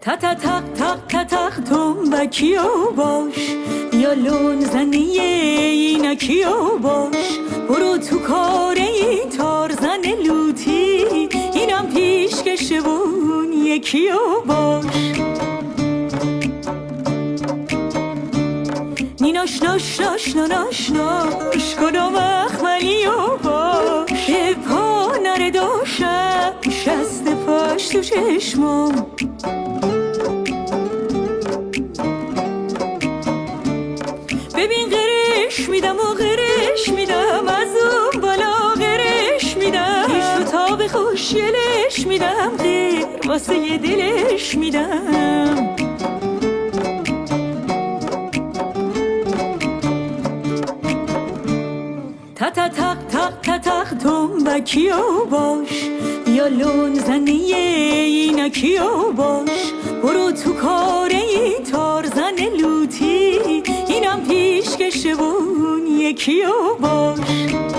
تا تا تق تق تا تق تنبکیو باش، یا لون زنی اینکیو باش. برو تو کار این تار زن لوتی، اینم پیش کشون یکیو باش. نیناش ناش ناش ناش ناش کنم اخملیو باش. که پا نره داشم شست پاش تو چشمم. ببین غرش میدم و غرش میدم، از اون بالا غرش میدم. پیش رو تاب خوشیلش میدم، غیر واسه یه دلش میدم. تا تا تق تق تا تق تنبکیو باش، یا لون زنی اینکیو باش. برو تو کار این تار زن لوتی، اینم پیش کشون یکیو باش.